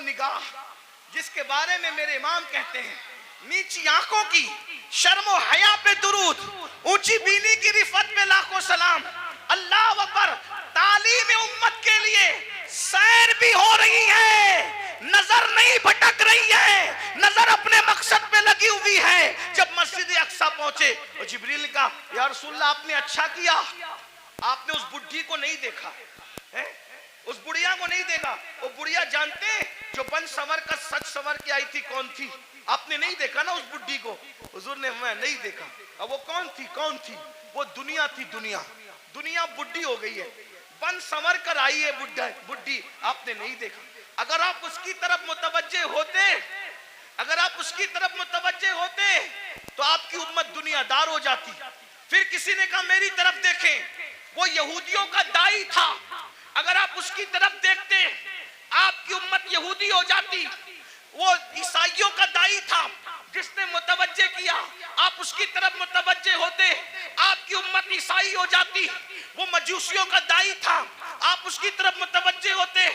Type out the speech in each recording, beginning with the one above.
निगाह जिसके बारे में मेरे इमाम कहते हैं, नीची आंखों की शर्मो हया पे दुरूद, ऊंची बीनी की रिफत पे लाखों सलाम। अल्लाह अकबर। तालीम उम्मत के लिए सैर भी हो रही है, नजर नहीं भटक रही है, नजर अपने मकसद पे लगी हुई है। जब मस्जिद अक्सा पहुंचे तो जिब्रील ने कहा, या रसूलल्लाह आपने अच्छा किया, आपने उस बुढ़ी को नहीं देखा है, उस बुढ़िया को नहीं देखा। वो बुढ़िया जानते हैं जो बन सवर का सच सवर के आई थी कौन थी? आपने नहीं देखा ना उस बुढ़ी को? हुजूर ने मैं नहीं देखा। अब वो कौन थी? कौन थी? वो दुनिया थी। दुनिया दुनिया बुढ़ी हो गई है, बन संवर कर आई है बुढ़ी, आपने नहीं देखा। अगर आप उसकी तरफ मुतवज्जे होते, अगर आप उसकी तरफ मुतवज्जे होते तो आपकी उम्मत दुनियादार हो जाती। फिर किसी ने कहा मेरी तरफ देखें, वो यहूदियों का दाई था, अगर आप उसकी तरफ देखते आपकी उम्मत यहूदी हो जाती। वो ईसाइयों का दाई था जिसने मुतवज्जे किया, आप उसकी तरफ मुतवज्जे होते आपकी उम्मत ईसाई हो जाती। वो मजूसियों का दाई था, आप उसकी तरफ मुतवज्जे होते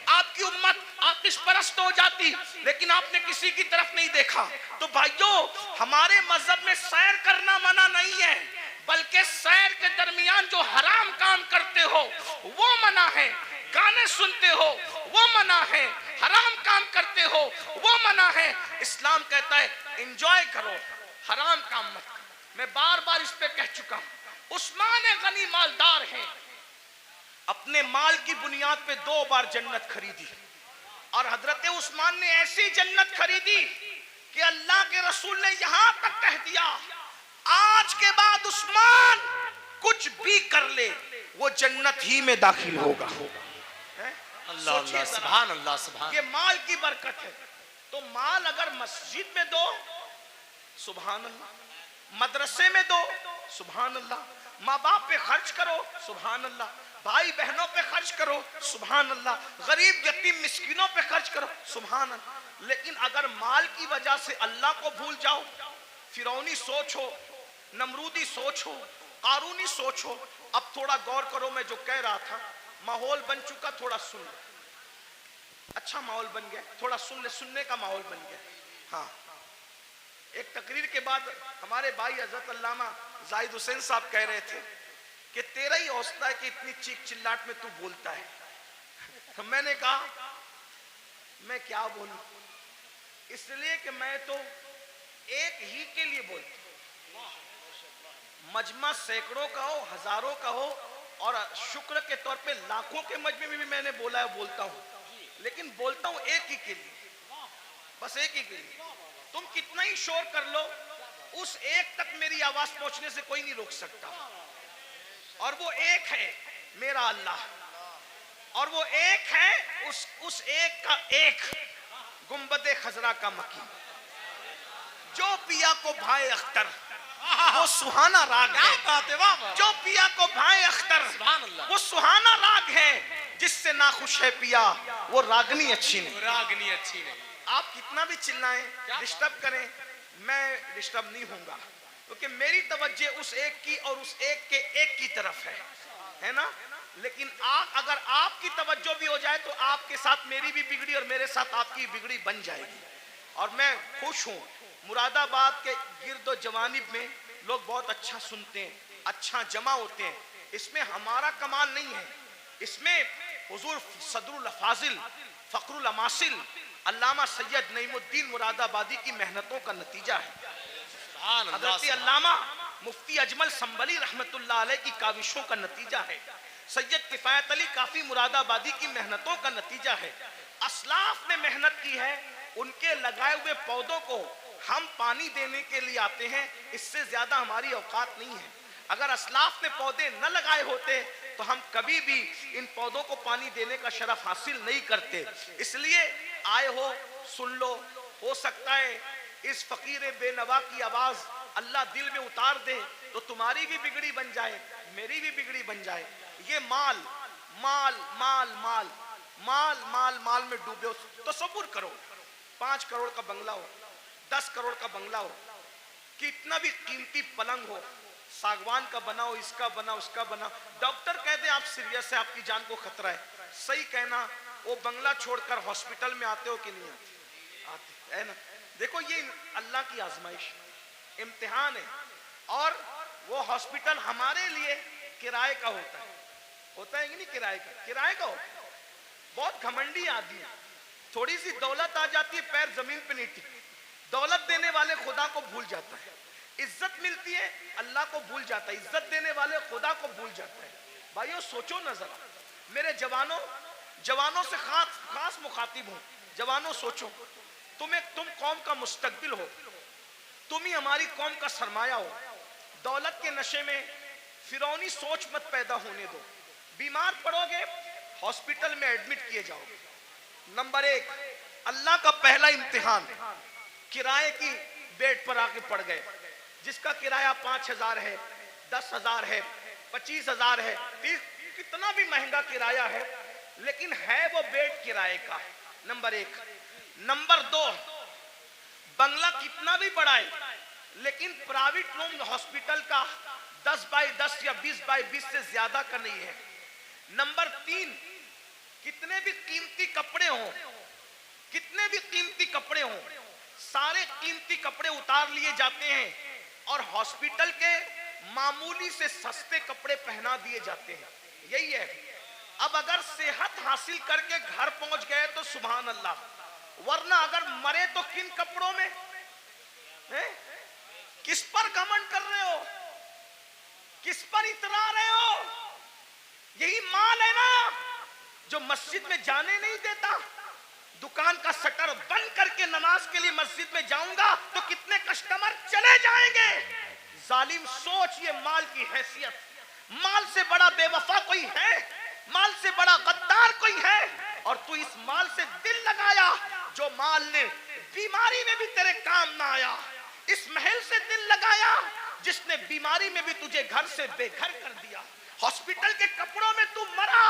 आपकी उम्मत आतिश परस्त हो जाती। लेकिन आपने किसी की तरफ नहीं देखा। तो भाइयों, हमारे मजहब में सैर करना मना नहीं है, बल्कि सैर के दरमियान जो हराम काम करते हो वो मना है। गाने सुनते हो वो मना है, हराम काम करते हो वो मना है। इस्लाम कहता है एंजॉय करो, हराम काम मत करो। मैं बार बार इस पे कह चुका हूं। उस्मान गनी मालदार हैं, अपने माल की बुनियाद पे 2 बार जन्नत खरीदी, और हजरत उस्मान ने ऐसी जन्नत खरीदी कि अल्लाह के रसूल ने यहां तक कह दिया, आज के बाद उस्मान कुछ भी कर ले वो जन्नत ही में दाखिल होगा। अल्लाह अल्लाह सुभान अल्लाह सुभान। ये माल की बरकत है। तो माल अगर मस्जिद में दो सुभान अल्लाह, मदरसे में दो सुभान अल्लाह, माँ बाप पे खर्च करो सुभान अल्लाह, भाई बहनों पे खर्च करो सुभान अल्लाह, गरीब यतीम मिस्किनों पे खर्च करो सुभान अल्लाह। लेकिन अगर माल की वजह से अल्लाह को भूल जाओ, फिरौनी सोच हो, नमरूदी सोच हो, कारूनी सोच हो। अब थोड़ा गौर करो, मैं जो कह रहा था, माहौल बन चुका, थोड़ा सुन ले। अच्छा माहौल बन गया, थोड़ा सुन ले, सुनने का माहौल बन गया। हाँ, एक तकरीर के बाद हमारे भाई हजरत अल्लामा जाहिद हुसैन साहब कह रहे थे कि तेरा ही हौसला है कि इतनी चीख चिल्लाट में तू बोलता है। तो मैंने कहा मैं क्या बोलूं, इसलिए कि मैं तो एक ही के लिए बोलता हूं। मजमा सैकड़ों का हो, हजारों का हो, और शुक्र के तौर पे लाखों के मजमे में भी मैंने बोला है, बोलता हूं, लेकिन बोलता हूं एक ही के लिए, बस एक ही के लिए। तुम कितना ही शोर कर लो, उस एक तक मेरी आवाज पहुंचने से कोई नहीं रोक सकता। और वो एक है मेरा अल्लाह, और वो एक है उस एक का एक गुंबदे खजरा का मकी। जो पिया को भाई अख्तर वो सुहाना राग है, जो पिया को भाई अख्तर वो सुहाना राग है, जिससे नाखुश है पिया वो रागनी अच्छी नहीं, रागनी अच्छी नहीं। आप कितना भी चिल्लाएं, डिस्टर्ब करें, मैं डिस्टर्ब नहीं होऊंगा, क्योंकि मेरी तवज्जो उस एक की और उस एक के एक की तरफ है ना। लेकिन अगर आपकी तवज्जो भी हो जाए तो आपके साथ मेरी भी बिगड़ी और मेरे साथ आपकी बिगड़ी बन जाएगी। और मैं खुश हूं, मुरादाबाद के गिरदो जवानिब में लोग बहुत अच्छा सुनते हैं, अच्छा जमा होते हैं। इसमें हमारा कमाल नहीं है, इसमें हुजूर सदरुल अफाजिल फखरुल अमासिल अल्लामा सैयद नईमुद्दीन मुरादाबादी की मेहनतों का नतीजा है। हज़रत अल्लामा मुफ्ती अजमल संबली रहमतुल्लाह अलैह की काविशों का नतीजा है। सैयद किफायत अली काफी मुरादाबादी की मेहनतों का नतीजा है। असलाफ ने मेहनत की है, उनके लगाए हुए पौधों को हम पानी देने के लिए आते हैं, इससे ज्यादा हमारी औकात नहीं है। अगर असलाफ ने पौधे न लगाए होते तो हम कभी भी इन पौधों को पानी देने का शरफ हासिल नहीं करते। इसलिए आए हो, सुन लो, हो सकता है इस फकीर बेनवा की आवाज अल्लाह दिल में उतार दे तो तुम्हारी भी बिगड़ी बन जाए, मेरी भी बिगड़ी बन जाए। ये माल माल माल माल माल माल माल में डूबे हो तो सब्र करो। 5 करोड़ का बंगला हो, 10 करोड़ का बंगला हो, कितना भी कीमती पलंग हो, सागवान का बनाओ, इसका बनाओ, उसका बनाओ, डॉक्टर कहते हैं आप सीरियस है, आपकी जान को खतरा है, सही कहना वो बंगला छोड़कर हॉस्पिटल में आते हो कि नहीं आते? आते है ना। देखो ये अल्लाह की आजमाइश, इम्तिहान है। और वो हॉस्पिटल हमारे लिए किराए का होता है कि नहीं? किराए का होता है। बहुत घमंडी आदमी है, थोड़ी सी दौलत आ जाती है पैर जमीन पे नहीं टिकती। दौलत देने वाले खुदा को भूल जाता है, इज्जत मिलती है अल्लाह को भूल जाता है, इज्जत देने वाले खुदा को भूल जाता है। भाइयों सोचो ना जरा, मेरे जवानों से खास मुखातिब हूं। जवानों सोचो, तुम कौम का मुस्तकबिल हो, तुम ही हमारी कौम का सरमाया हो। दौलत के नशे में फिरौनी सोच मत पैदा होने दो। बीमार पड़ोगे हॉस्पिटल में एडमिट किए जाओगे। नंबर 1 अल्लाह का पहला इम्तिहान, किराए की बेड पर आके पड़ गए, जिसका किराया 5,000 है, 10,000 है, 25,000 है, कितना भी महंगा किराया है, लेकिन है वो बेड किराए का। नंबर 1। नंबर 2 बंगला कितना भी बड़ा है, लेकिन प्राइवेट रूम हॉस्पिटल का 10 बाई 10 या 20 बाई 20 से ज्यादा का नहीं है। नंबर 3 कितने भी कीमती कपड़े हों, सारे कीमती कपड़े उतार लिए जाते हैं और हॉस्पिटल के मामूली से सस्ते कपड़े पहना दिए जाते हैं। यही है। अब अगर सेहत हासिल करके घर पहुंच गए तो सुभान अल्लाह, वरना अगर मरे तो किन कपड़ों में है? किस पर घमंड कर रहे हो, किस पर इतरा रहे हो? यही माल है ना जो मस्जिद में जाने नहीं देता। दुकान का शटर बंद करके नमाज के लिए मस्जिद में जाऊंगा तो कितने कस्टमर चले जाएंगे। जालिम सोच, ये माल की हैसियत। माल से बड़ा बेवफा कोई है? माल से बड़ा गद्दार कोई है? और तू इस माल से दिल लगाया, जो माल ने बीमारी में भी तेरे काम ना आया। इस महल से दिल लगाया जिसने बीमारी में भी तुझे घर से बेघर कर दिया। हॉस्पिटल के कपड़ों में तू मरा,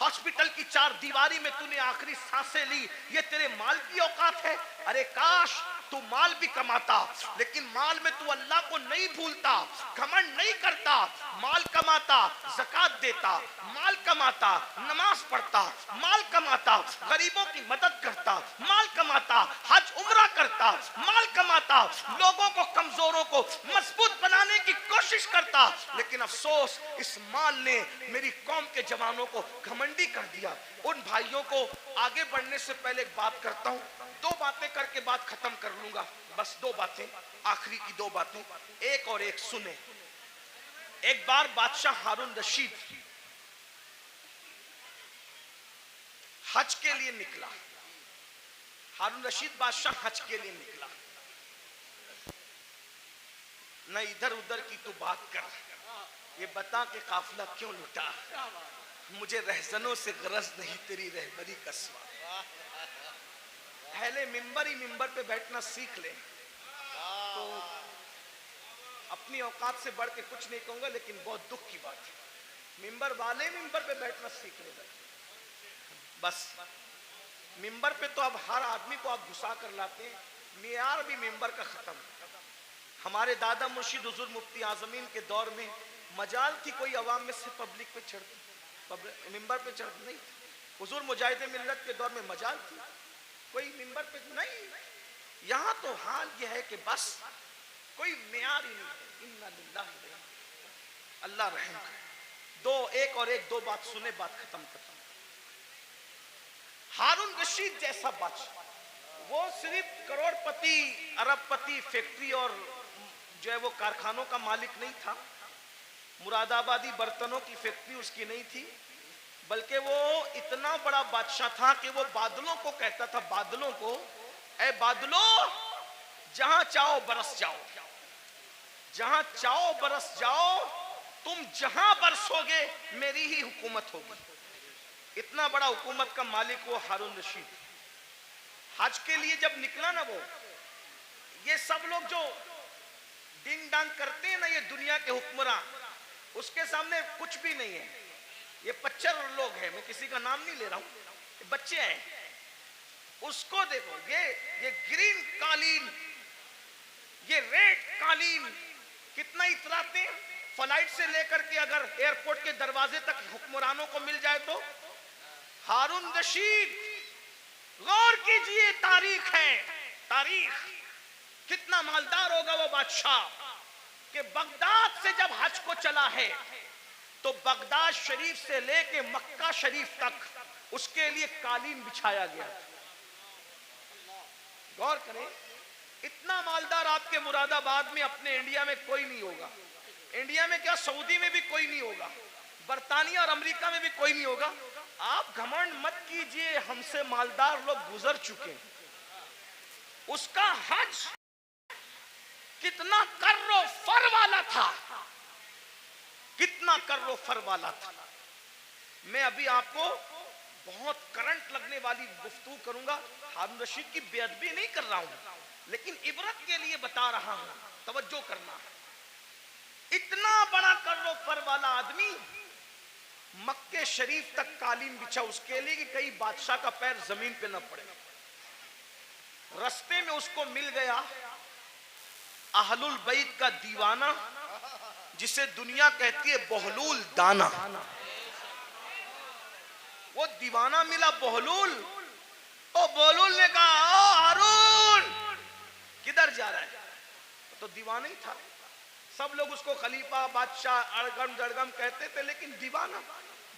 हॉस्पिटल की 4 दीवारी में तूने आखिरी सांसें ली। ये तेरे माल की औकात है? अरे काश तू माल भी कमाता, लेकिन माल में तू अल्लाह को नहीं भूलता, घमंड नहीं करता। माल कमाता, ज़कात देता, माल कमाता, नमाज पढ़ता, माल कमाता, गरीबों की मदद करता, माल कमाता, हज उम्रा करता, माल कमाता, लोगों को, कमजोरों को मजबूत बनाने की कोशिश करता। लेकिन अफसोस, इस माल ने मेरी कौम के जवानों को घमंडी कर दिया। उन भाइयों को आगे बढ़ने से पहले एक बात करता हूं, 2 बातें करके बात खत्म कर लूंगा। बस 2 बातें, आखिरी की 2 बातें, एक और एक सुने। एक बार बादशाह हारून रशीद हज के लिए निकला। हारून रशीद बादशाह हज के लिए निकला। न इधर उधर की तू बात कर, ये बता के काफिला क्यों लुटा। मुझे रहजनों से गरज नहीं, तेरी रहबरी का सवाल। पहले मिंबर पे बैठना सीख ले। तो अपनी औकात से बढ़ के कुछ नहीं कहूंगा, लेकिन बहुत दुख की बात है, मिंबर वाले मिंबर पे बैठना सीख ले। बस मिंबर पे तो अब हर आदमी को आप घुसा कर लाते हैं, मियार भी मिंबर का खत्म। हमारे दादा मुर्शिद हुजूर मुफ्ती आजमीन के दौर में मजाल थी कोई अवाम में से पब्लिक पे चढ़ती, मिंबर पे चढ़ नहीं। हुजूर मुजाहिद मिल्लत के दौर में मजाल थी, कोई मिंबर पे नहीं। यहां तो हाल यह है कि बस कोई मियार ही नहीं। इन्ना लिल्लाहि व इन्ना, अल्लाह रहम करे। दो बात सुने, बात खत्म करता हूं। हारून रशीद जैसा बादशाह, वो सिर्फ करोड़पति, अरबपति, फैक्ट्री और जो है वो कारखानों का मालिक नहीं था। मुरादाबादी बर्तनों की फैक्ट्री उसकी नहीं थी, बल्कि वो इतना बड़ा बादशाह था कि वो बादलों को कहता था, बादलों को, ऐ बादलों जहां चाहो बरस जाओ, जहां चाहो बरस जाओ, तुम जहां बरसोगे मेरी ही हुकूमत होगी। इतना बड़ा हुकूमत का मालिक वो हारून रशीद। हज के लिए जब निकला ना, वो ये सब लोग जो डिंग डांग करते हैं ना, ये दुनिया के हुक्मरान, उसके सामने कुछ भी नहीं है। ये 25 लोग हैं, मैं किसी का नाम नहीं ले रहा हूं, बच्चे हैं। उसको देखो, ये ग्रीन कालीन, ये रेड कालीन कितना इतराते हैं। फ्लाइट से लेकर के अगर एयरपोर्ट के दरवाजे तक हुक्मरानों को मिल जाए तो हारून रशीद, गौर कीजिए, तारीख है, तारीख। कितना मालदार होगा वो बादशाह कि बगदाद से जब हज को चला है तो बगदाद शरीफ से लेके मक्का शरीफ तक उसके लिए कालीन बिछाया गया। गौर करें, इतना मालदार आपके मुरादाबाद में, अपने इंडिया में कोई नहीं होगा। इंडिया में क्या, सऊदी में भी कोई नहीं होगा, बर्तानिया और अमेरिका में भी कोई नहीं होगा। आप घमंड मत कीजिए, हमसे मालदार लोग गुजर चुके हैं। उसका हज कितना कर्रो फर वाला था, कितना कर्रो फर वाला था। मैं अभी आपको बहुत करंट लगने वाली गुफ्तगू करूंगा। हारून रशीद की बेअदबी नहीं कर रहा हूं, लेकिन इबरत के लिए बता रहा हूं, तवज्जो करना। इतना बड़ा कर्रो फर वाला आदमी मक्के शरीफ तक कालीन बिछा उसके लिए कि कई बादशाह का पैर जमीन पे न पड़े। रास्ते में उसको मिल गया अहलुल बैत का दीवाना, जिसे दुनिया कहती है बहलूल दाना। वो दीवाना मिला बहलूल। ओ बहलूल ने कहा, ओ हारून किधर जा रहा है? तो दीवाना ही था। सब लोग उसको खलीफा, बादशाह, अड़गम जड़गम कहते थे, लेकिन दीवाना।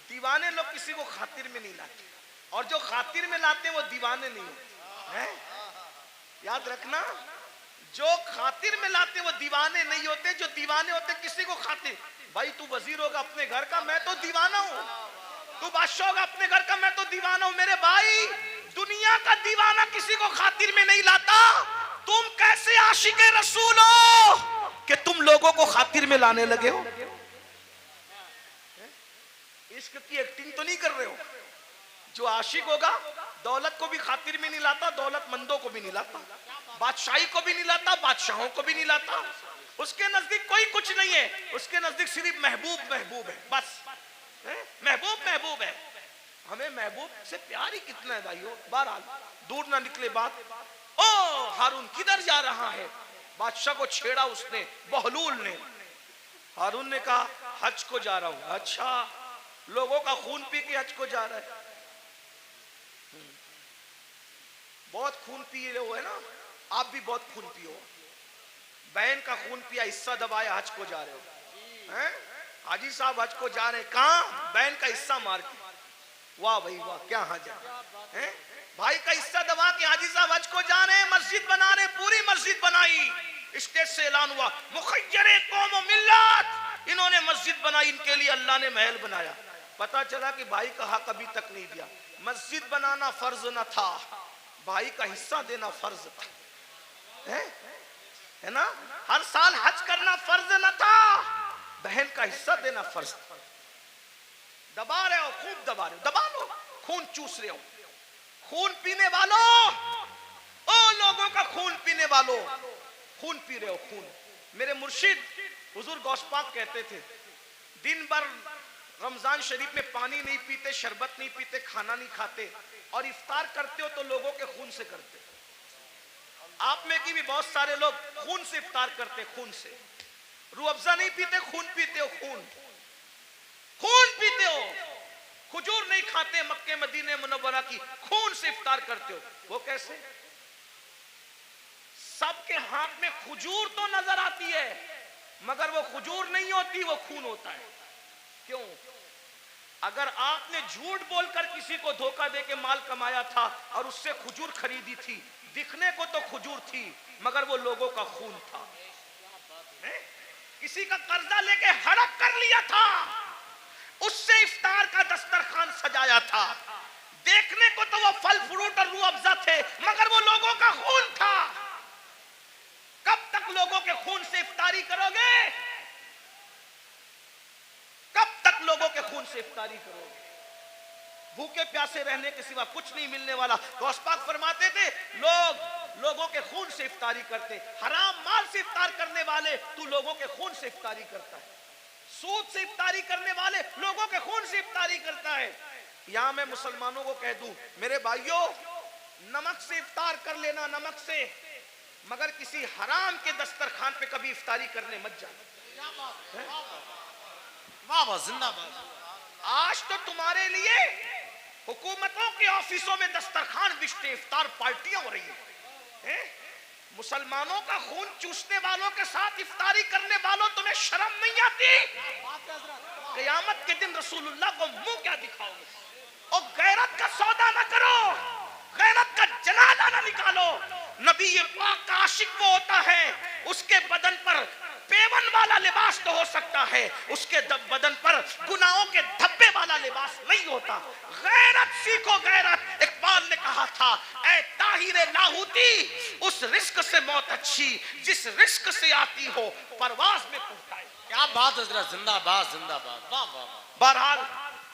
दीवाने लोग किसी को खातिर में नहीं लाते, और जो खातिर में लाते वो दीवाने नहीं होते हैं। याद रखना, जो खातिर में लाते वो दीवाने नहीं होते, जो दीवाने होते किसी को खातिर। भाई तू वजीर होगा अपने घर का, मैं तो दीवाना हूं। तू बादशाह होगा अपने घर का, मैं तो दीवाना हूं। मेरे भाई, दुनिया का दीवाना किसी को खातिर में नहीं लाता। तुम कैसे आशिके रसूल हो कि तुम लोगों को खातिर में लाने लगे हो? इश्क की एक्टिंग तो नहीं कर रहे हो? जो आशिक होगा दौलत को भी खातिर में नहीं लाता, दौलतमंदों को भी नहीं लाता, बादशाही को भी नहीं लाता, बादशाहों को भी नहीं लाता। उसके नजदीक कोई कुछ नहीं है, उसके नजदीक सिर्फ महबूब महबूब है, बस महबूब महबूब है। हमें महबूब से प्यार ही कितना है भाइयों। बहरहाल दूर ना निकले बात। ओ हारून किधर जा रहा है? बादशाह को छेड़ा उसने, बहलूल ने। हारून ने कहा हज को जा रहा हूं। अच्छा, लोगों का खून पी के हज को जा रहा है? बहुत खून पिए हो है ना, आप भी बहुत खून पियो। बहन का खून पिया, हिस्सा दबाया, हज को जा रहे हो हैं? हाजी साहब हज को जा रहे हैं, कहां? बहन का हिस्सा मार के। वाह भाई वाह, क्या हज है। भाई का हिस्सा दबा के हाजी साहब हज को जा रहे हैं, मस्जिद बना रहे, पूरी मस्जिद बनाई। स्टेज से ऐलान हुआ, मुखय्यरे कौम व मिल्लत, इन्होंने मस्जिद बनाई, इनके लिए अल्लाह ने महल बनाया। पता चला कि भाई का हक अभी तक नहीं दिया। मस्जिद बनाना फर्ज न था, भाई का हिस्सा देना फर्ज था, है ना? हर साल हज करना फर्ज न था, बहन का हिस्सा देना फर्ज था। दबा रहे हो, खूब दबा रहे हो, दबा लो, खून चूस रहे हो। खून पीने वालों, ओ लोगों का खून पीने वालों, खून पी रहे हो, खून। मेरे मुर्शिद हुजूर गौस पाक कहते थे, दिन भर रमजान शरीफ में पानी नहीं पीते, शरबत नहीं पीते, खाना नहीं खाते, और इफ्तार करते हो तो लोगों के खून से करते। आप में की भी बहुत सारे लोग खून से इफ्तार करते, खून से। रूह अफ़ज़ा नहीं पीते, खून पीते हो, खून खून पीते हो। खजूर नहीं खाते, मक्के मदीने मुनव्वरा की, खून से इफ्तार करते हो। वो कैसे? सबके हाथ में खजूर तो नजर आती है, मगर वो खजूर नहीं होती, वो खून होता है। क्यों? अगर आपने झूठ बोलकर किसी को धोखा देके माल कमाया था और उससे खजूर खरीदी थी, दिखने को तो खजूर थी, मगर वो लोगों का खून था। किसी का कर्जा लेके हड़प कर लिया था, उससे इफ्तार का दस्तरखान सजाया था, देखने को तो वो फल फ्रूट और रूह अफ़ज़ा थे, मगर वो लोगों का खून था। कब तक लोगों के खून से इफ्तारी करोगे? कब तक लोगों के खून से इफ्तारी करोगे? भूखे प्यासे रहने के सिवा कुछ नहीं मिलने वाला। तो अस्पाक फरमाते थे, लोगों के खून से इफ्तारी करते। हराम माल से इफ्तार करने वाले, तू लोगों के खून से इफ्तारी करता है। सूद से इफ्तारी करने वाले लोगों के खून से इफ्तारी करता है। यहां मैं मुसलमानों को कह दूं, मेरे भाइयों, नमक से इफ्तार कर लेना, नमक से, मगर किसी हराम के दस्तरखान पे कभी इफ्तारी करने मत जाना। वाह वाह, जिंदाबाद। आज तो तुम्हारे लिए हुकूमतों के ऑफिसों में दस्तरखान बिछते, इफ्तार पार्टियां हो रही हैं। मुसलमानों का खून चूसने वालों के साथ इफ्तारी करने वालों, तुम्हें शर्म नहीं आती? क़यामत के दिन रसूलुल्लाह को मुंह क्या दिखाओगे? और गैरत का सौदा ना करो, गैरत का जनाजा ना निकालो। नबी पाक का आशिक वो होता है, उसके बदन पर पेवन वाला लिबास तो हो सकता है, उसके बदन पर गुनाहों के धब्बे वाला लिबास नहीं होता। गैरत सीखो, गैरत। इकबाल ने कहा था, ऐ ताहिरे लाहौती, उस रिस्क से मौत अच्छी जिस रिस्क से आती हो परवाज में पहुंचाए। क्या बात हजरत, जिंदाबाद जिंदाबाद, वाह वाह वाह। बहरहाल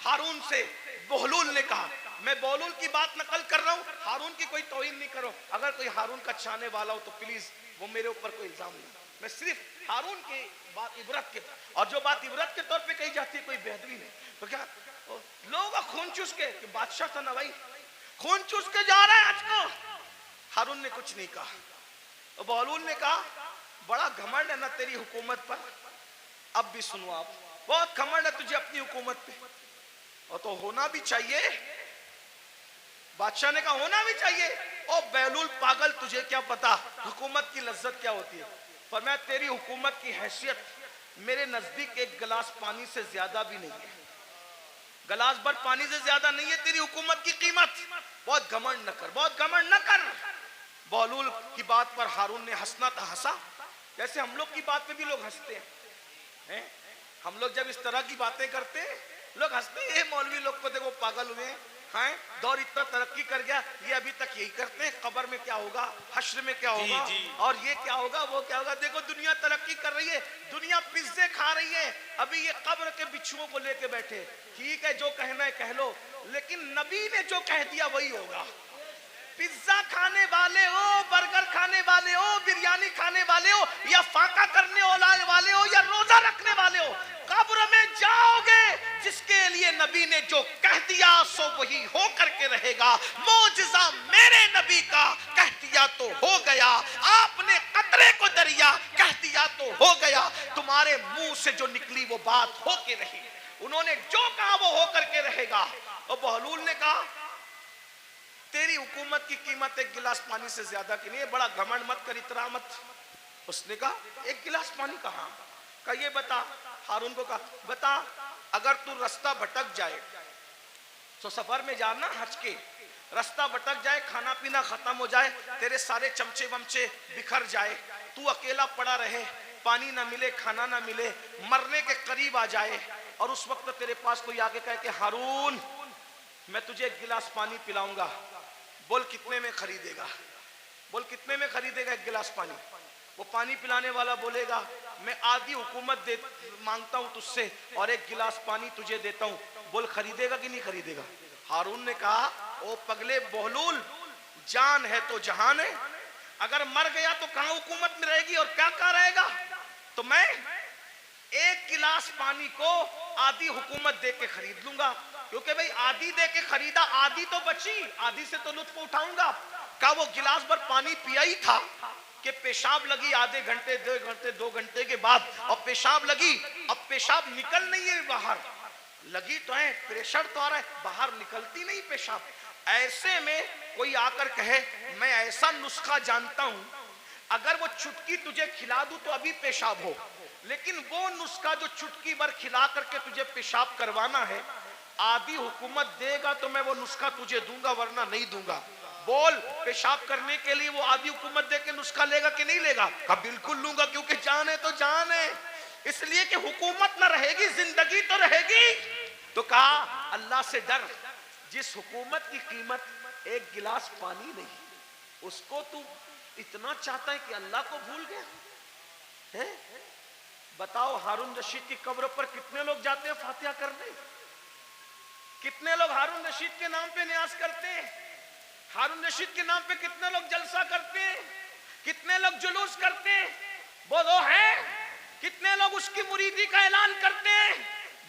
हारून से बहलूल ने कहा, मैं बहलूल की बात नकल कर रहा हूँ, हारून की कोई तौहीन नहीं करो। अगर कोई हारून का चाहने वाला हो तो प्लीज वो मेरे ऊपर कोई इल्जाम नहीं। मैं सिर्फ हारून की बात इबरत के, और जो बात इबरत के तौर पे कही जाती है कोई बेहदवी नहीं। तो क्या लोगों का खून चूस के, बादशाह था ना भाई, खून चूस के जा रहा है आज को। हारून ने कुछ नहीं कहा। और बहलूल ने कहा, बड़ा घमंड है ना तेरी हुकूमत पर। अब भी सुनो आप, बहुत घमंड है तुझे अपनी हुकूमत पे, और तो होना भी चाहिए। बादशाह ने कहा होना भी चाहिए। ओ बहलूल पागल, तुझे क्या पता हुकूमत की लज्जत क्या होती है? पर मैं तेरी हुकूमत की हैसियत मेरे नजदीक एक गिलास पानी से ज्यादा भी नहीं है, गिलास भर पानी से ज्यादा नहीं है तेरी हुकूमत की कीमत। बहुत घमंड न कर, बहुत घमंड न कर। बहलूल की बात पर हारून ने हंसना था, हंसा। जैसे हम लोग की बात पे भी लोग हंसते हैं। हम लोग जब इस तरह की बातें करते हैं लोग हंसते हैं, मौलवी लोग को देखो पागल हुए हैं, दौर इतना तरक्की कर गया, ये अभी तक यही करते हैं। कब्र में क्या होगा, हश्र में क्या होगा, और ये क्या होगा, वो क्या होगा। देखो दुनिया तरक्की कर रही है, दुनिया पिज्जे खा रही है, अभी ये कब्र के बिच्छुओं को लेके बैठे। ठीक है, जो कहना है कह लो, लेकिन नबी ने जो कह दिया वही होगा। पिज्जा खाने वाले हो, बर्गर खाने वाले हो, बिरयानी खाने वाले हो, या फाका करने वाले हो, या रोजा रखने वाले हो, कब्र में जाओगे। जिसके लिए नबी ने जो कह दिया सो वही हो करके रहेगा। मौजिज़ा मेरे नबी का कह दिया तो हो गया, आपने कतरे को दरिया कह दिया तो हो गया। तुम्हारे मुंह से जो निकली वो बात हो के रही, उन्होंने जो कहा वो हो करके रहेगा। और बहलूल ने कहा, तेरी हुकूमत की कीमत एक गिलास पानी से ज्यादा की नहीं है, बड़ा घमंड मत कर, इतरा मत। उसने कहा एक गिलास पानी कहाँ? कहा ये बता। हारून को कहा बता, अगर तू रास्ता भटक जाए तो सफर में जाना हज के, रास्ता भटक जाए, खाना पीना खत्म हो जाए, तेरे सारे चमचे वमचे बिखर जाए, तू अकेला पड़ा रहे, पानी ना मिले, खाना ना मिले, मरने के करीब आ जाए, और उस वक्त तेरे पास कोई आगे कहे कि हारून मैं तुझे एक गिलास पानी पिलाऊंगा, बोल कितने में खरीदेगा? बोल कितने में खरीदेगा एक गिलास पानी? वो पानी पिलाने वाला बोलेगा मैं आधी हुकूमत मांगता हूं तुझसे और एक गिलास पानी तुझे देता हूं, बोल खरीदेगा कि नहीं खरीदेगा? हारून ने कहा ओ पगले बहलूल, जान है तो जहान है, अगर मर गया तो कहां हुकूमत में रहेगी और क्या क्या रहेगा? तो मैं एक गिलास पानी को आधी हुकूमत दे के खरीद लूंगा, क्योंकि भाई आधी दे के खरीदा, आधी तो बची, आधी से तो लुत्फ उठाऊंगा। का वो गिलास भर पानी पिया ही था कि पेशाब लगी आधे घंटे, 2 घंटे के बाद, और पेशाब लगी, अब पेशाब निकल नहीं है बाहर, लगी तो है, प्रेशर तो आ रहा है, बाहर निकलती नहीं पेशाब। ऐसे में कोई आकर कहे मैं ऐसा नुस्खा जानता हूं, अगर वो चुटकी तुझे खिला दूं तो अभी पेशाब हो, लेकिन वो नुस्खा जो चुटकी भर खिला करके तुझे पेशाब करवाना है, आधी हुकूमत देगा तो मैं वो नुस्खा तुझे दूंगा, वरना नहीं दूंगा। बोल पेशाब करने के लिए वो आधी हुकूमत दे के नुस्खा लेगा कि नहीं लेगा? कहा बिल्कुल लूंगा, क्योंकि जान है तो जान है, इसलिए कि हुकूमत ना रहेगी जिंदगी तो रहेगी। तो कहा अल्लाह से डर, जिस हुकूमत की कीमत एक गिलास पानी नहीं, उसको तू इतना चाहता है कि अल्लाह को भूल गया है? बताओ हारून रशीद की कब्र पर कितने लोग जाते हैं फातिहा करने? कितने लोग हारून रशीद के नाम पे न्याज करते हैं? हारून रशीद के नाम पे कितने लोग जलसा करते हैं? कितने लोग जुलूस करते हैं? बोलो है? कितने लोग उसकी मुरीदी का ऐलान करते हैं?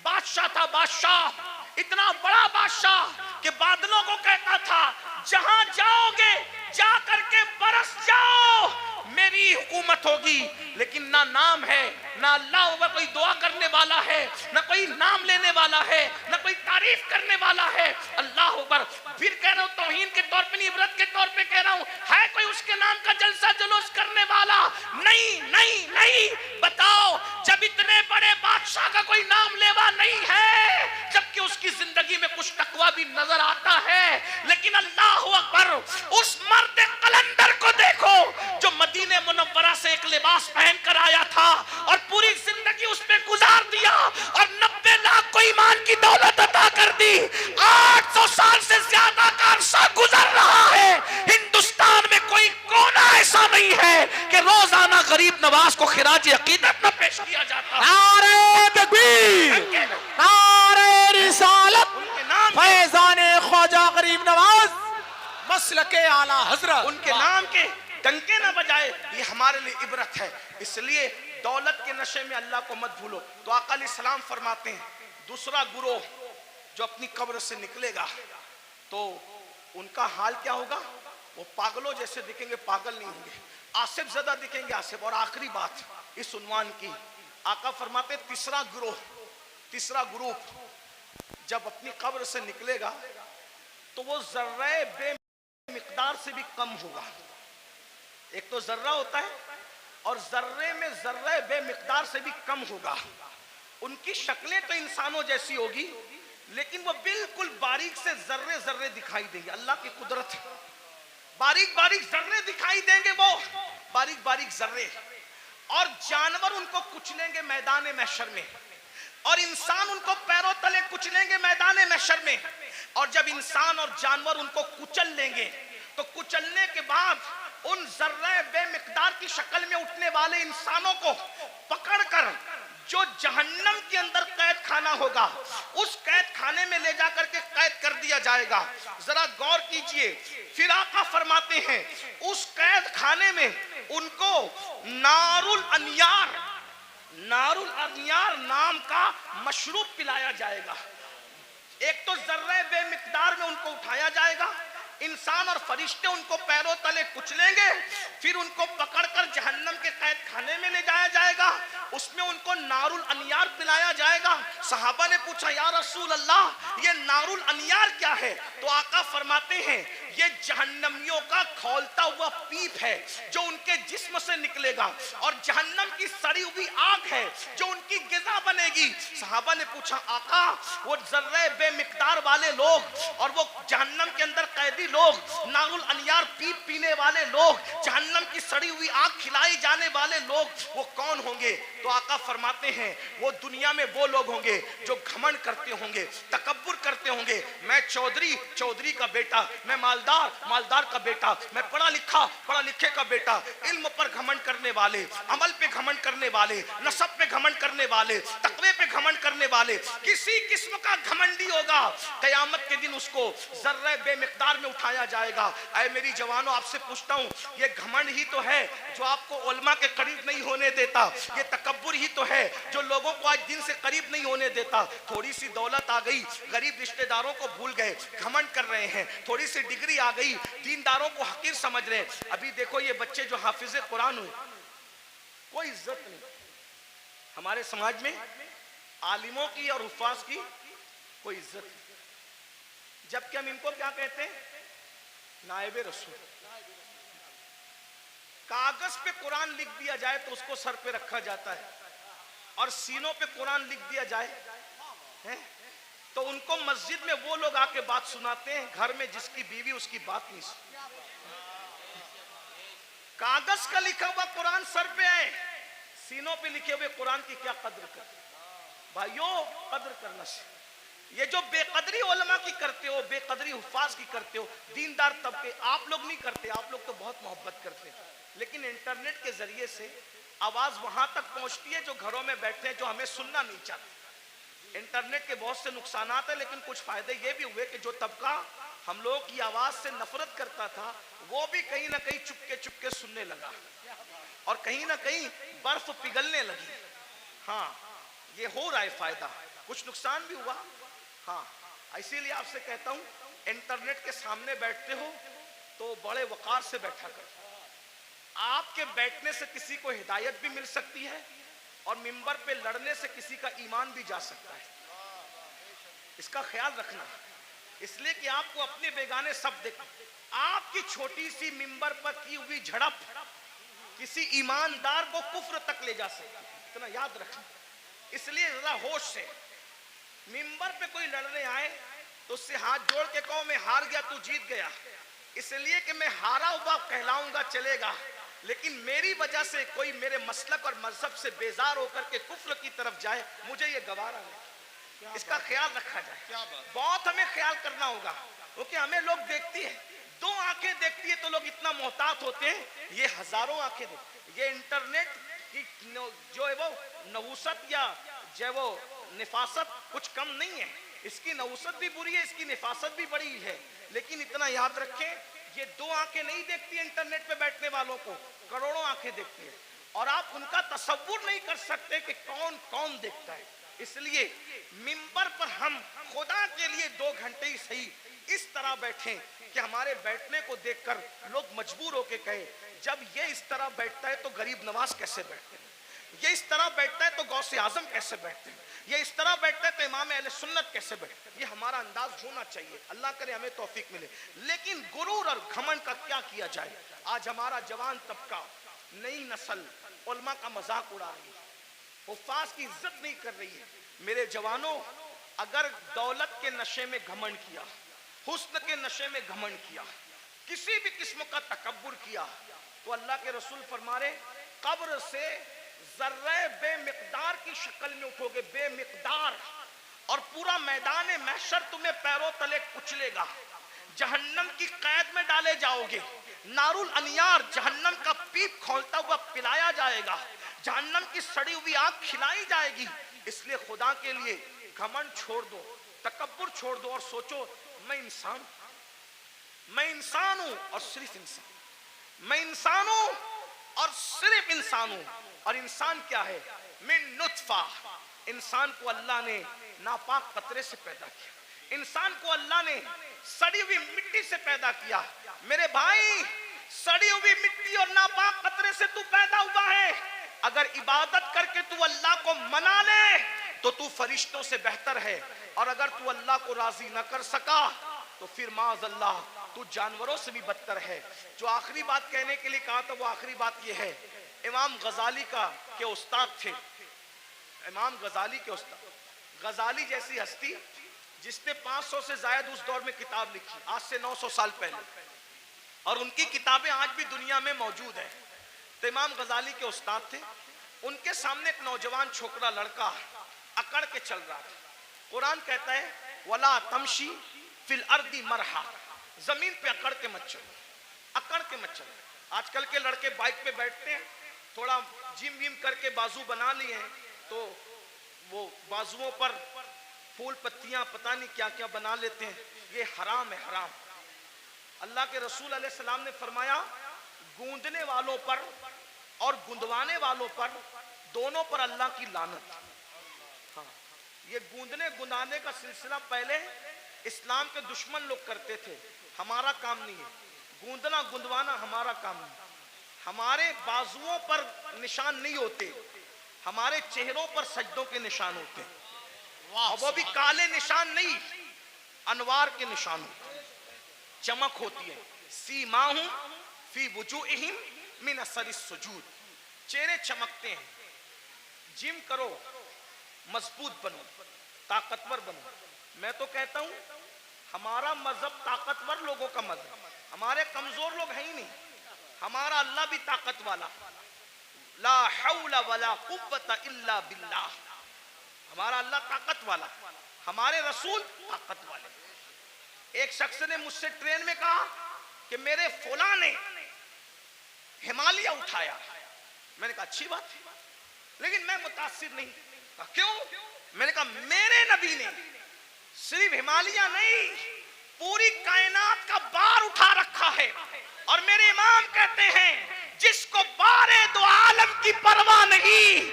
बादशाह था, बादशाह, इतना बड़ा बादशाह कि बादलों को कहता था जहां जाओगे जा करके बरस जाओ, मेरी की हुकूमत होगी, लेकिन ना नाम है, ना अल्लाह अकबर कोई दुआ करने वाला है, ना कोई नाम लेने वाला है, ना कोई तारीफ करने वाला है। अल्लाह अकबर। फिर कह रहा हूं, तौहीन के तौर पे नहीं, इबरत के तौर पे कह रहा हूं, है कोई उसके नाम का जलसा जुलूस करने वाला? नहीं नहीं नहीं। बताओ, जब इतने बड़े बादशाह का कोई नाम लेवा नहीं है, जबकि उसकी जिंदगी में कुछ तकवा भी नजर आता है, लेकिन अल्लाह अकबर, उस मर्द कलंदर को देखो जो मदीने मुनव्वरा से एक लिबास पहन कर आया था और पूरी जिंदगी उस पे गुजार दिया और 90 लाख को ईमान की दौलत अता कर दी। 800 साल से ज्यादा का अरसा गुजर रहा है, हिंदुस्तान में कोई कोना ऐसा नहीं है कि रोजाना गरीब नवाज को खिराज अकीदत न पेश किया जाता। नारे तकबीर, नारे रिसालत, फैजाने ख्वाजा गरीब नवाज, मसलके आला हजरत। उनके नाम के डंके न बजाए, ये हमारे लिए इबरत है। इसलिए दौलत के नशे में अल्लाह को मत भूलो। तो आका अलैहिस्सलाम फरमाते हैं, दूसरा गुरोह जो अपनी कब्र से निकलेगा तो उनका हाल क्या होगा? वो पागलों जैसे दिखेंगे, पागल नहीं होंगे, आसिफ ज़दा दिखेंगे, आसिफ। और आखिरी बात इस उन्वान की, आका फरमाते तीसरा ग्रोह, तीसरा ग्रुप जब अपनी कब्र से निकलेगा तो वो जर्रे बेमिकदार से भी कम होगा। एक तो जर्रा होता है और जर्रे में जर्रे बेमिकदार से भी कम होगा। उनकी शक्लें तो इंसानों जैसी होगी, लेकिन वो बिल्कुल बारीक से जर्रे जर्रे दिखाई देंगे। अल्लाह की कुदरत, बारीक बारीक जर्रे दिखाई देंगे, वो बारीक बारीक जर्रे। और जानवर उनको कुचलेंगे मैदान महशर में, और इंसान उनको पैरों तले कुचलेंगे मैदान महशर में। और जब इंसान और जानवर उनको कुचल लेंगे तो कुचलने के बाद उन जर्रे बेमिकदार की शक्ल में उठने वाले इंसानों को पकड़कर जो जहन्नम के अंदर कैद खाना होगा, उस कैद खाने में ले जाकर के कैद कर दिया जाएगा। जरा गौर कीजिए, फिर आका फरमाते हैं उस कैद खाने में उनको नारुल अनियार, नारुल अनियार नाम का मशरूब पिलाया जाएगा। एक तो जर्रे बेमिकदार में उनको उठाया जाएगा, इंसान और फरिश्ते उनको पैरों तले कुचलेंगे, फिर उनको पकड़कर जहन्नम के कैद खाने में ले जाया जाएगा, उसमें उनको नारुल अनियार पिलाया जाएगा। सहाबा ने पूछा, या रसूल अल्लाह, ये नारुल अनियार क्या है? तो आका फरमाते हैं ये जहन्नमियों का खौलता हुआ पीप है जो उनके जिस्म से निकलेगा, और जहन्नम की सड़ी हुई आग है जो उनकी गिज़ा बनेगी। सहाबा ने पूछा, आका वो जर्रे बेमिकदार वाले लोग और वो जहन्नम के अंदर कैदी लोग, नारुल अनियार पीप पीने वाले लोग, जहन्नम की सड़ी हुई आग खिलाई जाने वाले लोग, वो कौन होंगे? तो आका फरमाते हैं वो दुनिया में वो लोग होंगे जो घमंड करते होंगे, तकब्बुर करते होंगे। मैं चौधरी, चौधरी का बेटा, मैं मालदार, मालदार का बेटा, मैं पढ़ा लिखा, पढ़ा लिखे का बेटा। इल्म पर घमंड करने वाले, अमल पे घमंड करने वाले, नसब पे घमंड करने वाले, तकवे पे घमंड करने वाले, किसी किस्म का घमंडी होगा, कयामत के दिन उसको जर्रे बेमिकदार में उठाया जाएगा। ऐ मेरी जवानों, आपसे पूछता हूँ, ये घमंड ही तो है जो आपको उलमा के करीब नहीं होने देता, ये तकब्बुर ही तो है जो लोगों को आज दिन से करीब नहीं होने देता। थोड़ी सी दौलत आ गई, गरीब रिश्तेदारों को भूल गए, घमंड कर रहे हैं। थोड़ी सी डिग्री आ गई, दीनदारों को हकीर समझ रहे हैं। अभी देखो ये बच्चे जो हाफिज कुरान हुए, कोई इज्जत नहीं हमारे समाज में, आलिमों की और हुफ्फाज की कोई इज्जत नहीं। जबकि हम इनको क्या कहते हैं? नायबे रसूल। कागज पे कुरान लिख दिया जाए तो उसको सर पे रखा जाता है, और सीनों पे कुरान लिख दिया जाए है? तो उनको मस्जिद में वो लोग आके बात सुनाते हैं, घर में जिसकी बीवी उसकी बात नहीं सुनती। कागज का लिखा हुआ कुरान सर पे आए, सीनों पे लिखे हुए कुरान की क्या कद्र कर? भाइयों, कद्र करना चाहिए। ये जो बेकदरी उलमा की करते हो, बेकदरी हुफ्फाज की करते हो, दीनदार तबके, आप लोग नहीं करते, आप लोग तो बहुत मोहब्बत करते हैं, लेकिन इंटरनेट के जरिए से आवाज वहां तक पहुंचती है जो घरों में बैठे हैं, जो हमें सुनना नहीं चाहते। इंटरनेट के बहुत से नुकसानात है, लेकिन कुछ फायदे ये भी हुए कि जो तबका हम लोग की आवाज से नफरत करता था वो भी कहीं ना कहीं चुपके चुपके सुनने लगा, और कहीं ना कहीं बर्फ पिघलने लगी। हाँ, ये हो रहा है फायदा, कुछ नुकसान भी हुआ। हाँ, इसीलिए आपसे कहता हूं, इंटरनेट के सामने बैठते हो तो बड़े वकार से बैठा करो, आपके बैठने से किसी को हिदायत भी मिल सकती है और मिंबर पे लड़ने से किसी का ईमान भी जा सकता है। इसका ख्याल रखना, इसलिए कि आपको अपने बेगाने सब देख, आपकी छोटी सी मिंबर पर की हुई झड़प किसी ईमानदार को कुफ्र तक ले जा सकती है, इतना याद रखना। इसलिए जरा होश से, मिंबर पे कोई लड़ने आए तो उससे हाथ जोड़ के कहो मैं हार गया, तू जीत गया। इसलिए कि मैं हारा हुआ कहलाऊंगा चलेगा, लेकिन मेरी वजह से कोई मेरे मसलक और मजहब से बेजार होकर के कुफ्र की तरफ जाए, मुझे ये गवारा नहीं। इसका ख्याल रखा जाए, बहुत हमें ख्याल करना होगा, क्योंकि हमें लोग देखती है, दो आंखें देखती है तो लोग इतना मोहतात होते हैं, ये हजारों आंखें देखती। ये इंटरनेट की जो है वो नहुसत या जो वो निफासत कुछ कम नहीं है, इसकी नहुसत भी बुरी है, इसकी निफासत भी बड़ी है। लेकिन इतना याद रखें, ये दो आंखें नहीं देखती इंटरनेट पे बैठने वालों को, करोड़ों आंखें देखती है, और आप उनका तसव्वुर नहीं कर सकते कि कौन कौन देखता है। इसलिए मिंबर पर हम खुदा के लिए 2 घंटे ही सही इस तरह बैठें कि हमारे बैठने को देखकर लोग मजबूर होके कहे, जब ये इस तरह बैठता है तो गरीब नवाज कैसे बैठते हैं, ये इस तरह बैठता है तो गौसे आजम कैसे बैठते हैं, ये इस तरह बैठता है तो इमाम अहले सुन्नत कैसे बैठते हैं। ये हमारा अंदाज होना चाहिए, अल्लाह करे हमें तौफीक मिले। लेकिन गुरूर और घमंड का क्या किया जाए। आज हमारा जवान तबका, नई नस्ल उलमा का मजाक उड़ा रही है, हुफ्फाज की इज्जत नहीं कर रही है। मेरे जवानों, अगर दौलत के नशे में घमंड किया, हुस्न के नशे में घमंड किया, किसी भी किस्म का तकब्बुर किया, तो अल्लाह के रसूल फरमा रहे, कब्र से जर्रे बेमिकदार की शक्ल में उठोगे, बेमिकदार, और पूरा मैदान महशर तुम्हें पैरों तले कुचलेगा, जहन्नम की कैद में डाले जाओगे, नारुल अनियार जहन्नम का पीप खोलता हुआ पिलाया जाएगा, जहन्नम की सड़ी हुई आग खिलाई जाएगी। इसलिए खुदा के लिए घमंड छोड़ दो, तकब्बुर छोड़ दो, और सोचो मैं इंसान हूं और सिर्फ इंसान, मैं इंसान हूं और सिर्फ इंसान हूं। और इंसान क्या है? मिन नुत्फा, इंसान को अल्लाह ने नापाक कतरे से पैदा किया, इंसान को अल्लाह ने सड़ी हुई मिट्टी से पैदा किया। मेरे भाई, सड़ी हुई मिट्टी और नापाक कतरे से तू पैदा हुआ है। अगर इबादत करके तू अल्लाह को मना ले तो तू फरिश्तों से बेहतर है, और अगर तू अल्लाह को राजी न कर सका तो फिर माज़अल्लाह तू जानवरों से भी बदतर है। जो आखिरी बात कहने के लिए कहा था, वो आखिरी बात ये है, इमाम गजाली के उस्ताद थे, इमाम गजाली के उस्ताद, गजाली जैसी हस्ती जिसने 500 से ज्यादा उस दौर में किताब लिखी, आज से 900 साल पहले, और उनकी किताबें आज भी दुनिया में मौजूद है। तो इमाम गजाली के उस्ताद थे, उनके सामने एक नौजवान छोकरा लड़का अकड़ के चल रहा था। कुरान कहता है, वला तमशी फिल अर्दी मरहा, जमीन पे अकड़ के मत चलो, अकड़ के मत चलो। आजकल के लड़के बाइक पे बैठते हैं, थोड़ा जिम विम करके बाजू बना लिए हैं, तो वो बाजुओं पर फूल पत्तियां पता नहीं क्या क्या बना लेते हैं। ये हराम है, हराम। अल्लाह के रसूल अलैहि सलाम ने फरमाया, गूंदने वालों पर और गुंदवाने वालों पर, दोनों पर अल्लाह की लानत। हाँ, ये गूंदने गुंदाने का सिलसिला पहले इस्लाम के दुश्मन लोग करते थे, हमारा काम नहीं है। गूंदना गुंदवाना हमारा काम नहीं। हमारे बाजुओं पर निशान नहीं होते, हमारे चेहरों पर सजदों के निशान होते हैं, और वो भी काले निशान नहीं, अनवार के निशान होते हैं, चमक होती है। सीमाहुम फी वुजूहिम मिन असरिस सुजूद, चेहरे चमकते हैं। जिम करो, मजबूत बनो, ताकतवर बनो। मैं तो कहता हूं, हमारा मजहब ताकतवर लोगों का मजहब, हमारे कमजोर लोग हैं ही नहीं। हमारा अल्लाह भी ताकत वाला, ला हौला वला कुव्वता इल्ला बिल्लाह, हमारा अल्लाह ताकत वाला, हमारे रसूल ताकत वाले। एक शख्स ने मुझसे ट्रेन में कहा कि मेरे फौला ने हिमालय उठाया। मैंने कहा अच्छी बात है, लेकिन मैं मुतासिर नहीं। कहा क्यों? मैंने कहा मेरे नबी ने सिर्फ हिमालय नहीं, पूरी कायनात का बार उठा रखा है। और मेरे इमाम कहते हैं, जिसको बारे दो आलम की परवाह नहीं,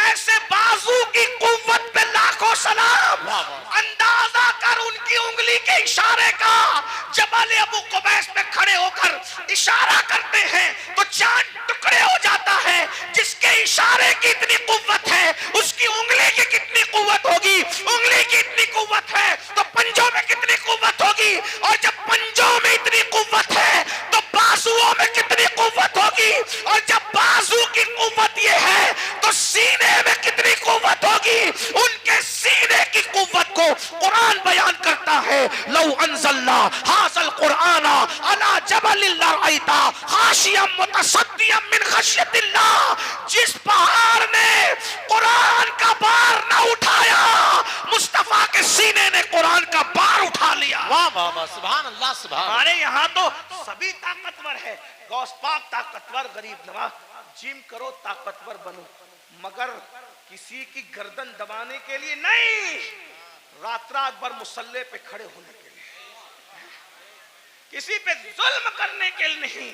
ऐसे बाजू की कुव्वत पे लाखों सलाम। अंदाजा कर उनकी उंगली के इशारे का, जबल अबू कुबैस पे खड़े होकर इशारा करते हैं तो चांद टुकड़े हो जाता है। जिसके इशारे की इतनी कुव्वत है, उसकी उंगली की कितनी कुव्वत होगी? उंगली की इतनी कुव्वत है तो पंजों में कितनी कुव्वत होगी? और जब पंजों में इतनी कुव्वत है तो बाजुओं में कितनी कुव्वत होगी? और जब बाजू की कुव्वत ये है तो सीने में कितनी कुव्वत होगी? उनके सीने की कुव्वत को कुरान बयान करता है, लौ अंज़लना हाज़ल कुरआना अला जबलिन लरअयता खाशियम मुतसद्दियम मिन खश्यतिल्लाह। जिस पहाड़ ने कुरान का बार न उठाया, मुस्तफा के सीने ने कुरान का बार उठा लिया। वाह वाह वाह, सुभान अल्लाह सुभान। हमारे यहाँ तो सभी ताकतवर है। गौस पाक ताकतवर, गरीब नवाज जिम करो ताकतवर बनो, मगर किसी की गर्दन दबाने के लिए नहीं, रात रात भर मुसल्ले पे खड़े होने के लिए, किसी पे जुल्म करने के लिए नहीं,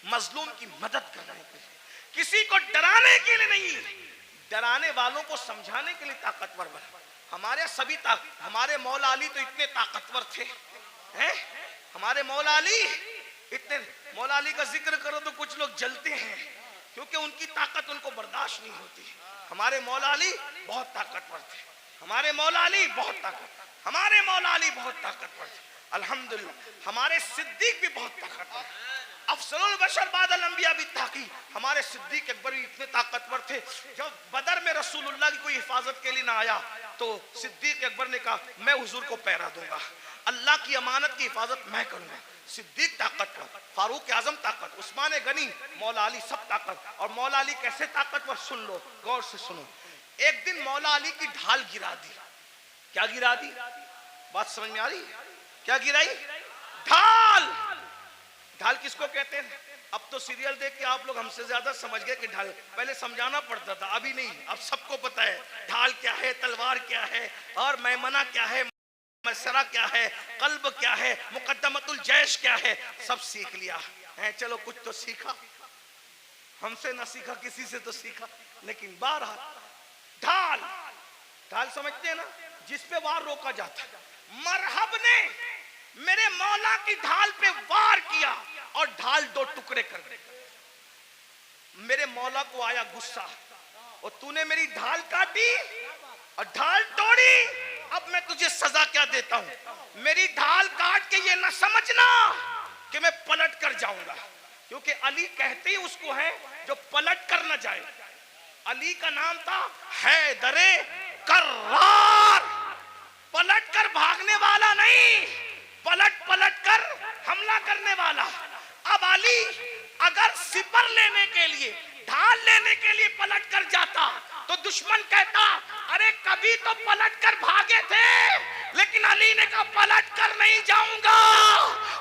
मजलूम की मदद करने के लिए, किसी को डराने के लिए नहीं, डराने वालों को समझाने के लिए ताकतवर बने। हमारे सभी हमारे मौला अली तो इतने ताकतवर थे हैं? हमारे मौला अली इतने, मौला अली का जिक्र करो तो कुछ लोग जलते हैं क्योंकि उनकी ताकत उनको बर्दाश्त नहीं होती। हमारे मौला अली बहुत ताकतवर थे, हमारे मौला अली बहुत ताकतवर, हमारे मौला अली बहुत ताकतवर थे। अल्हम्दुलिल्लाह हमारे सिद्दीक भी बहुत ताकतवर, अफसरुल बशर बादल अंबिया भी ताकी। हमारे सिद्दीक अकबर भी इतने ताकतवर थे, जब बदर में रसूलुल्लाह की कोई हिफाजत के लिए ना आया तो सिद्दीक अकबर ने कहा मैं हुजूर को पहरा दूंगा, अल्लाह की अमानत की हिफाजत मैं करूंगा। सिद्दीक ताकतवर, फारूक आजम ताकत, उस्मान गनी, मौला अली सब ताकत। और मौला अली कैसे ताकतवर सुन लो, गौर से सुनो। एक दिन मौला अली की ढाल गिरा दी। क्या गिरा दी? बात समझ में आ रही? क्या गिराई? ढाल। ढाल किसको कहते हैं? अब तो सीरियल देख के आप लोग हमसे ज्यादा समझ गए कि ढाल, पहले समझाना पड़ता था, अभी नहीं, अब सबको पता है ढाल क्या है, तलवार क्या है, और मैमना क्या है, मसरा क्या है, कल्ब क्या है, मुकद्दमतुल जैश क्या है, सब सीख लिया है। चलो कुछ तो सीखा, हमसे ना सीखा, किसी से तो सीखा, लेकिन बहरहाल ढाल, ढाल समझते हैं ना, जिस पे वार रोका जाता है। मरहब ने मेरे मौला की ढाल पे वार किया और ढाल दो टुकड़े कर दी। मेरे मौला को आया गुस्सा, और तूने मेरी ढाल काटी और ढाल तोड़ी, अब मैं तुझे सजा क्या देता हूं? मेरी ढाल काट के ये ना समझना कि मैं पलट कर जाऊंगा, क्योंकि अली कहते ही उसको है जो पलट कर न जाए। अली का नाम था हैदरे कर्रार, पलट कर भागने वाला नहीं, पलट पलट कर हमला करने वाला। अब अली अगर सिपर लेने के लिए, ढाल लेने के लिए पलट कर जाता तो दुश्मन कहता अरे कभी तो पलट कर भागे थे, लेकिन अली ने कहा पलट कर नहीं जाऊंगा,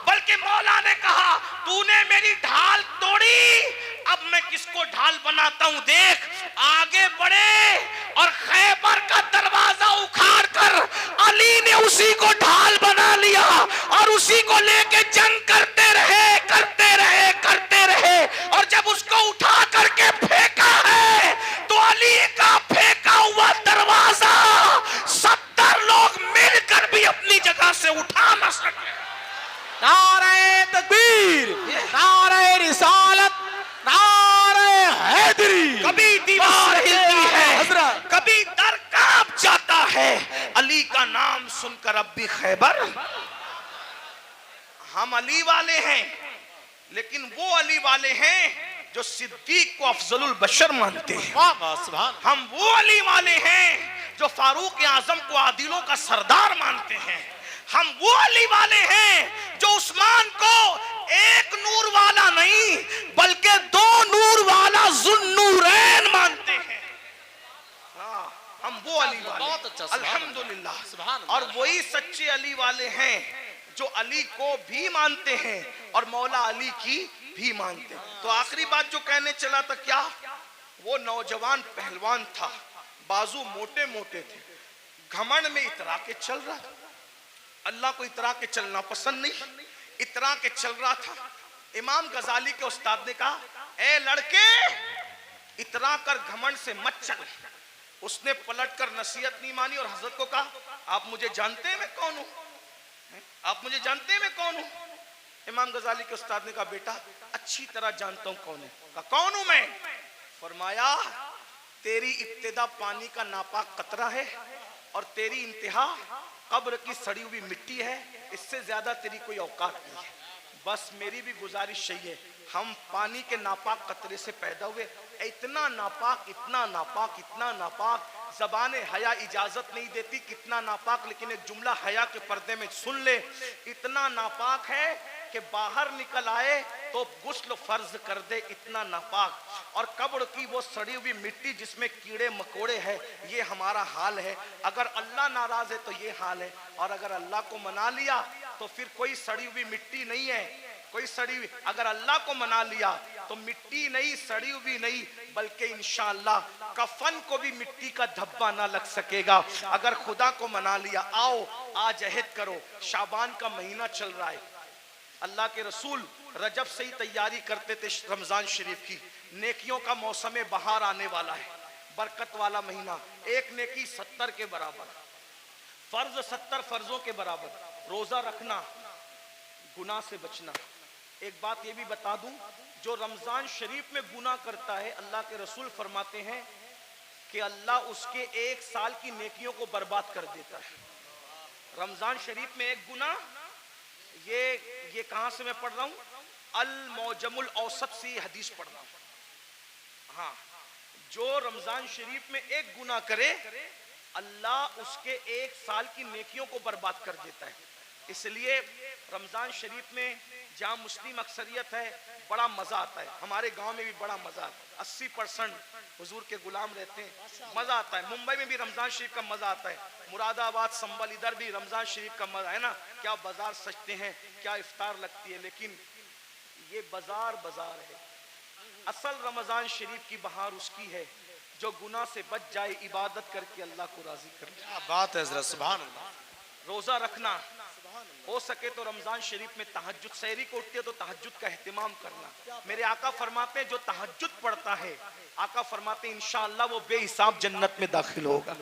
बल्कि मौला ने कहा तूने मेरी ढाल तोड़ी, अब मैं किसको ढाल बनाता हूं देख। आगे बढ़े और खैबर का दरवाजा उखाड़ कर अली ने उसी को ढाल बना लिया और उसी को लेके जंग करते रहे, करते रहे, करते रहे। और जब उसको उठा करके फेंका है तो अली का फेंका हुआ दरवाजा 70 लोग मिलकर भी अपनी जगह से उठा न सके। नारे तकबीर, नारे रिसालत, नारे हैदरी। कभी दीवार हिलती है, हजरत, कभी दर कांप जाता है, अली का नाम सुनकर अब भी खैबर। हम अली वाले हैं, लेकिन वो अली वाले हैं जो सिद्दीक को अफजलुल बशर मानते हैं। वाह वाह सुभान। हम वो अली वाले हैं जो फारूक आजम को आदिलों का सरदार मानते हैं। हम वो अली वाले हैं जो उस्मान को एक नूर वाला नहीं बल्कि 2 नूर वाला ज़ुन्नूरैन मानते हैं। हाँ, हम वो अली वाले, बहुत अच्छा, अल्हम्दुलिल्लाह। सुभान। और वही सच्चे अली वाले हैं जो अली को भी मानते हैं और मौला अली की भी मानते हैं। तो आखिरी बात जो कहने चला था, क्या वो नौजवान पहलवान था, बाजू मोटे मोटे थे, घमंड में इतरा के चल रहा था। अल्लाह को इतरा के चलना पसंद नहीं, इतरा के चल रहा था। इमाम गजाली के उस्ताद ने कहा ए लड़के, इतरा कर घमंड से मत चल, उसने पलटकर नसीहत नहीं मानी और हजरत को कहा, आप मुझे जानते हैं मैं कौन हूं? आप मुझे जानते हैं मैं कौन हूं? इमाम गजाली के उस्ताद ने कहा, बेटा अच्छी तरह जानता हूं कौन है। कहा, कौन हूं मैं? फरमाया, तेरी इब्तिदा पानी का नापाक कतरा है और तेरी इंतहा कब्र की सड़ी हुई मिट्टी है, इससे ज्यादा तेरी कोई औकात नहीं है। बस मेरी भी गुजारिश यही है, हम पानी के नापाक कतरे से पैदा हुए, इतना नापाक, इतना नापाक, इतना नापाक, ज़बाने हया इजाजत नहीं देती कितना नापाक, लेकिन एक जुमला हया के पर्दे में सुन ले, इतना नापाक है कि बाहर निकल आए तो गुस्ल फर्ज कर दे, इतना नापाक। और कब्र की वो सड़ी हुई मिट्टी जिसमें कीड़े मकोड़े हैं, ये हमारा हाल है। अगर अल्लाह नाराज है तो ये हाल है, और अगर अल्लाह को मना लिया तो फिर कोई सड़ी हुई मिट्टी नहीं है, कोई सड़ी हुई। अगर अल्लाह को मना लिया तो मिट्टी नहीं, सड़ी हुई नहीं, बल्कि इंशाअल्लाह कफन को भी मिट्टी का धब्बा ना लग सकेगा। अगर खुदा को मना लिया, आओ आज अहद करो, शाबान का महीना चल रहा है, अल्लाह के रसूल रजब से ही तैयारी करते थे रमजान शरीफ की, नेकियों का मौसम बहार आने वाला है, बरकत वाला महीना, एक नेकी 70 के बराबर, फर्ज 70 फर्जों के बराबर, रोजा रखना, गुनाह से बचना। एक बात ये भी बता दूं, जो रमजान शरीफ में गुनाह करता है, अल्लाह के रसूल फरमाते हैं कि अल्लाह उसके 1 साल की नेकियों को बर्बाद कर देता है। रमजान शरीफ में एक गुनाह, ये कहां से मैं पढ़ रहा हूं, अल मौजमुल औसत से हदीस पढ़ रहा हूं। हाँ, जो रमजान शरीफ में एक गुनाह करे, अल्लाह उसके 1 साल की नेकियों को बर्बाद कर देता है। इसलिए रमजान शरीफ में जहाँ मुस्लिम अक्सरियत है, बड़ा मजा आता है। हमारे गांव में भी बड़ा मजा आता है, 80% हुजूर के गुलाम रहते हैं, मजा आता है। मुंबई में भी रमजान शरीफ का मजा आता है, मुरादाबाद, संबल, इधर भी रमजान शरीफ का मजा है ना। क्या बाजार सजते हैं, क्या इफ्तार लगती है, लेकिन ये बाजार है। असल रमजान शरीफ की बहार उसकी है जो गुनाह से बच जाए, इबादत करके अल्लाह को राजी कर। क्या बात है हज़रत, सुभान अल्लाह। रोजा रखना, हो सके तो रमजान शरीफ में तहज्जुद, सहरी को उठती है तो तहज्जुद का एहतिमाम करना। मेरे आका फरमाते हैं जो तहज्जुद पढ़ता है, आका फरमाते हैं इंशाअल्लाह वो बेहिसाब जन्नत में दाखिल होगा।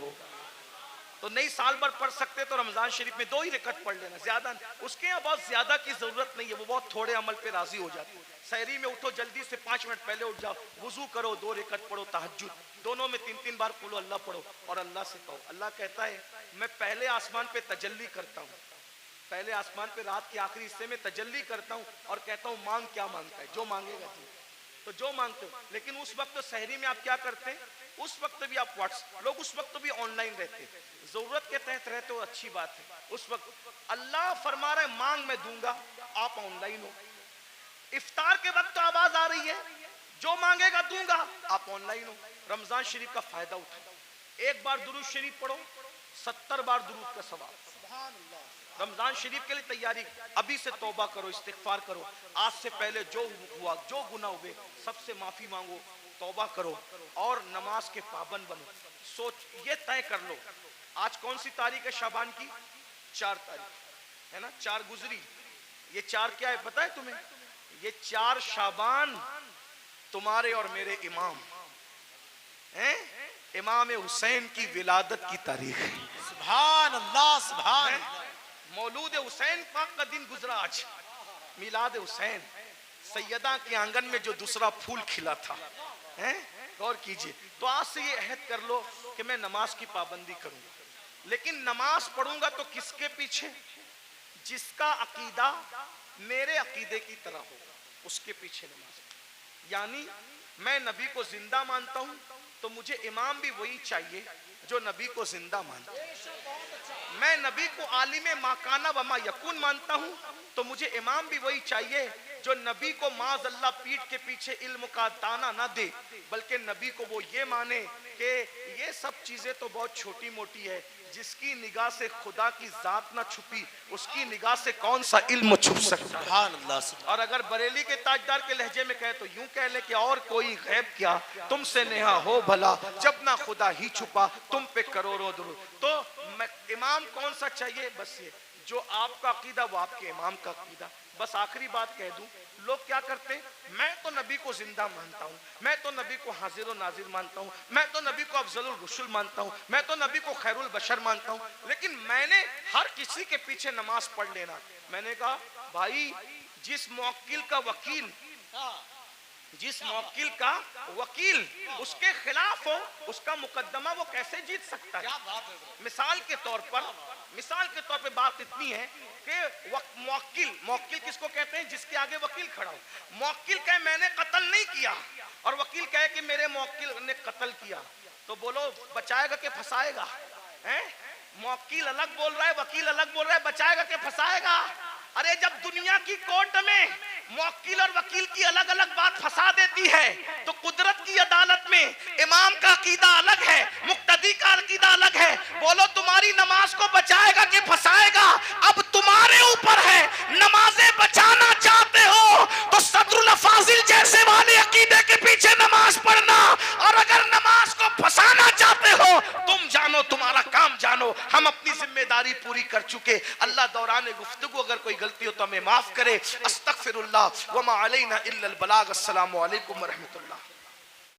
तो नहीं साल भर पढ़ सकते तो रमजान शरीफ में 2 ही रकत पढ़ लेना, ज्यादा उसके यहाँ बहुत ज्यादा की जरूरत नहीं है, वो बहुत थोड़े अमल पे राजी हो जाते हैं। सहरी में उठो, जल्दी से 5 मिनट पहले उठ जाओ, वुजू करो, 2 रकत पढ़ो तहज्जुद, दोनों में 3-3 बार कुल अल्लाह पढ़ो और अल्लाह से कहो। अल्लाह कहता है मैं पहले आसमान पे तजल्ली करता हूँ, पहले आसमान पे रात के आखिरी हिस्से में तजल्ली करता हूँ और कहता हूँ मांग क्या मांगता है, जो मांगेगा तू, तो जो मांगते हो। लेकिन उस वक्त तो सहरी में आप क्या करते हैं, उस वक्त भी आप व्हाट्सएप, लोग उस वक्त भी ऑनलाइन रहते, जरूरत के तहत रहते हो, अच्छी बात है। उस वक्त अल्लाह फरमा रहा है मांग मैं दूंगा, आप ऑनलाइन हो। इफ्तार के वक्त तो आवाज आ रही है जो मांगेगा दूंगा, आप ऑनलाइन हो। रमजान शरीफ का फायदा उठाओ, एक बार दुरूद शरीफ पढ़ो, 70 बार दुरूद का सवाब। रमजान शरीफ के लिए तैयारी, अभी से तौबा करो, इस्तिगफार करो, आज से पहले जो हुआ, जो गुनाह हुए सबसे माफी मांगो, तौबा करो और नमाज के पाबंद बनो। सोच ये तय कर लो, आज कौन सी तारीख है शाबान की, 4 तारीख है ना, 4 गुजरी। ये 4 क्या है पता है तुम्हें, ये 4 शाबान तुम्हारे और मेरे इमाम हैं, इमाम हुसैन की विलादत की तारीख है। सुभान अल्लाह, सुभान अल्लाह। मौलूद हुसैन पाक का दिन गुजरा आज, मिलाद हुसैन, सैयदा के आंगन में जो दूसरा फूल खिला था, हैं, गौर कीजिए। तो आज से ये अहद कर लो कि मैं नमाज की पाबंदी करूंगा, लेकिन नमाज पढ़ूंगा तो किसके पीछे, जिसका अकीदा मेरे अकीदे की तरह होगा, उसके पीछे नमाज। यानी मैं नबी को जिंदा मानता हूं तो मुझे इमाम भी वही चाहिए जो नबी को जिंदा मानता है। मैं नबी को आलिमे माकाना व मा यकून मानता हूं तो मुझे इमाम भी वही चाहिए जो नबी को माज अल्लाह पीठ के पीछे इल्म का दाना ना दे, बल्कि नबी को वो ये माने कि ये सब चीजें तो बहुत छोटी मोटी है, जिसकी निगाह से खुदा की जात ना छुपी उसकी निगाह से कौन सा इल्म छुप सकता है। और अगर बरेली के ताजदार के लहजे में कहे तो यूं कह ले कि और कोई गैब क्या तुमसे नेहा हो भला, जब ना खुदा ही छुपा तुम पे करोड़ों दुरूद। तो इमाम कौन सा चाहिए, बस ये जो आपका अकीदा वो आपके इमाम का अकीदा। बस आखिरी बात कह दूं, लोग क्या करते हैं, मैं तो नबी को जिंदा मानता हूं, मैं तो नबी को हाजिर और नाजिर मानता हूं, मैं तो नबी को अफजलुल रुसुल मानता हूं, मैं तो नबी को खैरुल बशर मानता हूं, लेकिन मैंने हर किसी के पीछे नमाज पढ़ लेना। मैंने कहा भाई, जिस मुवक्किल का वकील उसके खिलाफ हो, उसका मुकदमा वो कैसे जीत सकता है? मिसाल के तौर पे बात इतनी है कि मुवक्किल किसको कहते हैं? जिसके आगे वकील खड़ा हो। मुवक्किल कहे मैंने कत्ल नहीं किया और वकील कहे कि मेरे मुवक्किल ने कत्ल किया, तो बोलो बचाएगा कि फंसाएगा? हैं? मुवक्किल अलग बोल रहा है, वकील अलग बोल रहा है, बचाएगा कि फंसाएगा? अरे जब दुनिया की कोर्ट में मुवक्किल और वकील की अलग अलग बात फंसा देती है, तो कुदरत की अदालत में इमाम का अकीदा अलग है, मुक्तदी का अकीदा अलग है। बोलो तुम्हारी नमाज को बचाएगा कि फंसाएगा? अब तुम्हारे ऊपर है। नमाजें बचाना चाहते हो तो सदरुल अफाजिल जैसे वाले अकीदे के पीछे नमाज पढ़ना, और अगर नमाज को फंसाना चाहते हो तुम जानो, तुम्हारा काम जानो। हम अपनी जिम्मेदारी पूरी कर चुके। अल्लाह दौरान गुफ्तगू अगर कोई गलती हो तो हमें माफ करे। अस्तगफिरुल्लाह व मा अलैना इल्लल बलाग। अस्सलामु अलैकुम व रहमतुल्लाह।